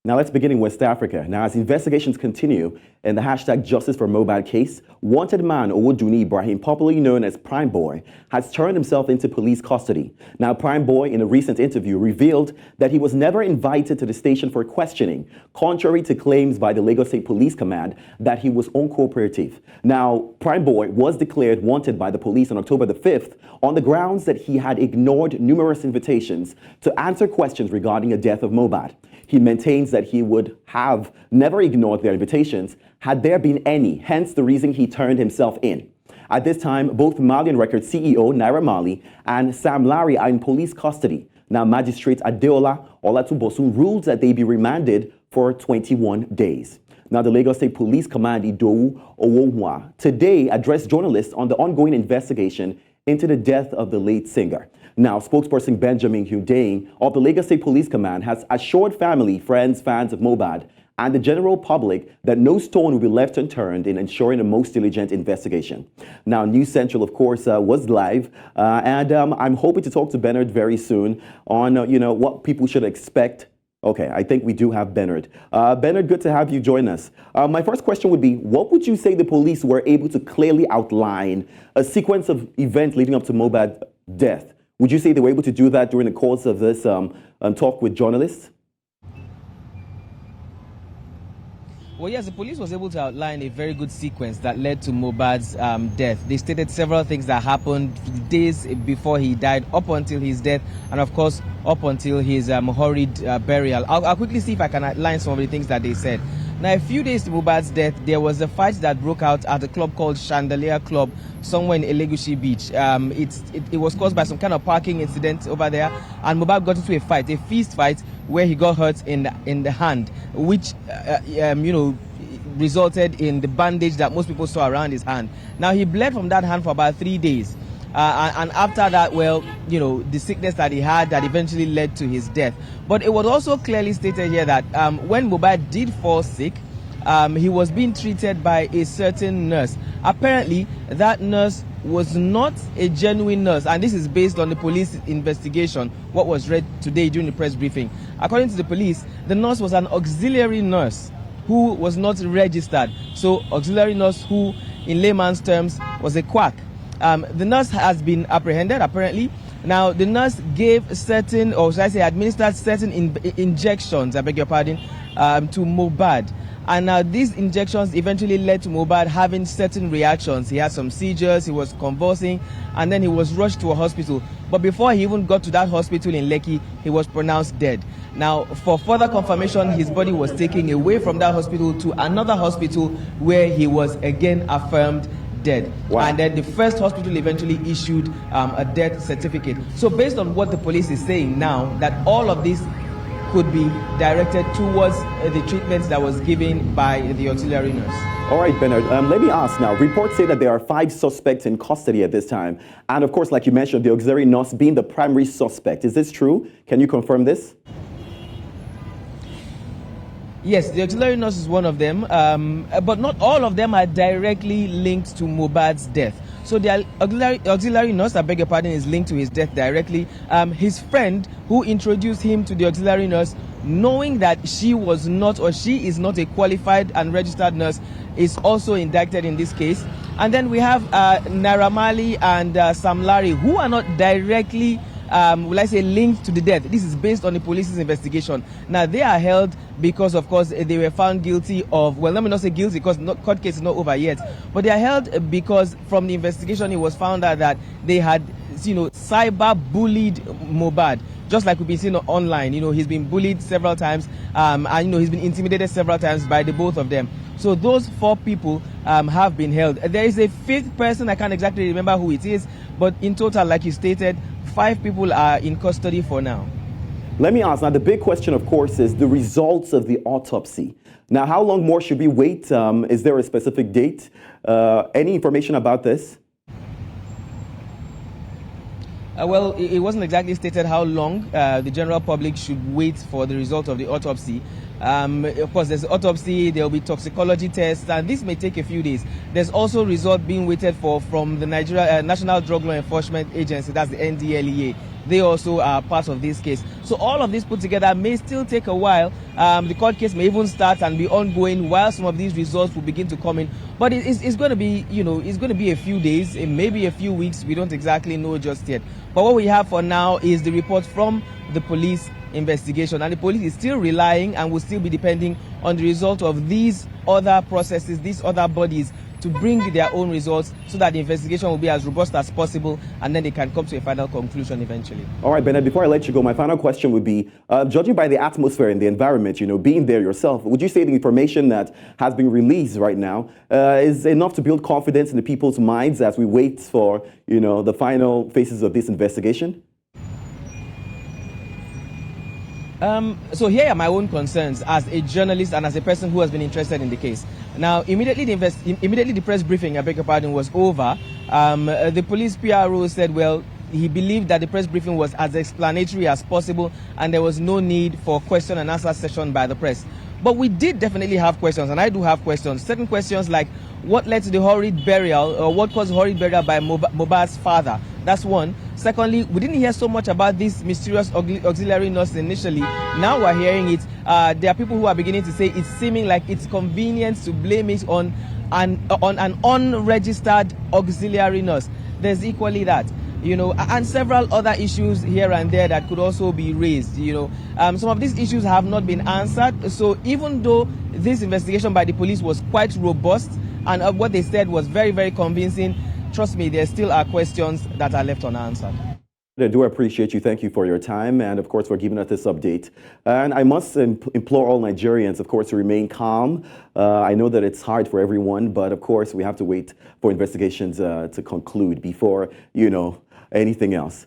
Now let's begin in West Africa. Now, as investigations continue in the hashtag Justice for Mohbad case, wanted man Owoduni Ibrahim, popularly known as Prime Boy, has turned himself into police custody. Now, Prime Boy, in a recent interview, revealed that he was never invited to the station for questioning, contrary to claims by the Lagos State Police Command that he was uncooperative. Now, Prime Boy was declared wanted by the police on October the 5th on the grounds that he had ignored numerous invitations to answer questions regarding the death of Mohbad. He maintains that he would have never ignored their invitations had there been any, hence the reason he turned himself in. At this time, both Malian Records CEO Naira Marley and Sam Larry are in police custody. Now, Magistrate Adeola Olatubosun ruled that they be remanded for 21 days. Now, the Lagos State Police Command Idowu Owonwa today addressed journalists on the ongoing investigation into the death of the late singer. Now, spokesperson Benjamin Hundeyin of the Lagos State Police Command has assured family, friends, fans of Mohbad and the general public that no stone will be left unturned in ensuring the most diligent investigation. Now, News Central, of course, was live, and I'm hoping to talk to Bernard very soon on, what people should expect. Okay, I think we do have Bernard. Bernard, good to have you join us. My first question would be, what would you say the police were able to clearly outline a sequence of events leading up to Mohbad's death? Would you say they were able to do that during the course of this talk with journalists? Well, yes, the police was able to outline a very good sequence that led to Mohbad's death. They stated several things that happened days before he died, up until his death, and of course, up until his hurried burial. I'll quickly see if I can outline some of the things that they said. Now, a few days to Mohbad's death, there was a fight that broke out at a club called Chandelier Club, somewhere in Elegushi Beach. It was caused by some kind of parking incident over there, and Mohbad got into a fist fight, where he got hurt in the hand, which resulted in the bandage that most people saw around his hand. Now, he bled from that hand for about 3 days. And after that, the sickness that he had that eventually led to his death. But it was also clearly stated here that when Mohbad did fall sick, he was being treated by a certain nurse. Apparently, that nurse was not a genuine nurse, and this is based on the police investigation, what was read today during the press briefing. According to the police, the nurse was an auxiliary nurse who was not registered. So, auxiliary nurse who, in layman's terms, was a quack. The nurse has been apprehended, apparently. Now, the nurse gave certain, or should I say, administered certain injections, I beg your pardon, to Mohbad. And now these injections eventually led to Mohbad having certain reactions. He had some seizures, he was convulsing, and then he was rushed to a hospital. But before he even got to that hospital in Lekki, he was pronounced dead. Now, for further confirmation, his body was taken away from that hospital to another hospital where he was again affirmed dead. Wow. And then the first hospital eventually issued a death certificate. So based on what the police is saying now, that all of this could be directed towards the treatment that was given by the auxiliary nurse. All right, Bernard, let me ask now. Reports say that there are 5 suspects in custody at this time. And of course, like you mentioned, the auxiliary nurse being the primary suspect. Is this true? Can you confirm this? Yes, the auxiliary nurse is one of them, but not all of them are directly linked to Mohbad's death. So the auxiliary nurse, I beg your pardon, is linked to his death directly. His friend who introduced him to the auxiliary nurse, knowing that she was not, or she is not, a qualified and registered nurse, is also indicted in this case. And then we have Naira Marley and Sam Larry, who are not directly linked to the death. This is based on the police's investigation. Now, they are held because, of course, they were found guilty of, well, let me not say guilty because court case is not over yet, but they are held because from the investigation it was found out that they had, cyber bullied Mohbad. Just like we've been seeing online, he's been bullied several times, and he's been intimidated several times by the both of them. So those 4 people have been held. There is a 5th person, I can't exactly remember who it is, but in total, like you stated, 5 people are in custody for now. Let me ask, now the big question, of course, is the results of the autopsy. Now, how long more should we wait? Is there a specific date? Any information about this? Well, it wasn't exactly stated how long the general public should wait for the result of the autopsy. Of course, there's autopsy, there will be toxicology tests, and this may take a few days. There's also result being waited for from the Nigeria National Drug Law Enforcement Agency, that's the NDLEA. they also are part of this case. So all of this put together may still take a while. The court case may even start and be ongoing while some of these results will begin to come in. But it's going to be, it's going to be a few days, maybe a few weeks. We don't exactly know just yet. But what we have for now is the report from the police investigation, and the police is still relying and will still be depending on the result of these other processes, these other bodies, to bring their own results so that the investigation will be as robust as possible, and then they can come to a final conclusion eventually. All right, Bennett, before I let you go, my final question would be, judging by the atmosphere and the environment, being there yourself, would you say the information that has been released right now is enough to build confidence in the people's minds as we wait for, the final phases of this investigation? So here are my own concerns as a journalist and as a person who has been interested in the case. Now, immediately the press briefing, I beg your pardon, was over. The police PRO said, well, he believed that the press briefing was as explanatory as possible and there was no need for question and answer session by the press. But we did definitely have questions, and I do have questions. Certain questions like what led to the hurried burial, or what caused hurried burial by Mohbad's father. That's one. Secondly, we didn't hear so much about this mysterious auxiliary nurse initially. Now we're hearing it. There are people who are beginning to say it's seeming like it's convenient to blame it on an unregistered auxiliary nurse. There's equally that. And several other issues here and there that could also be raised. Some of these issues have not been answered. So even though this investigation by the police was quite robust and what they said was very, very convincing, trust me, there still are questions that are left unanswered. I do appreciate you. Thank you for your time and, of course, for giving us this update. And I must implore all Nigerians, of course, to remain calm. I know that it's hard for everyone, but, of course, we have to wait for investigations to conclude before, anything else.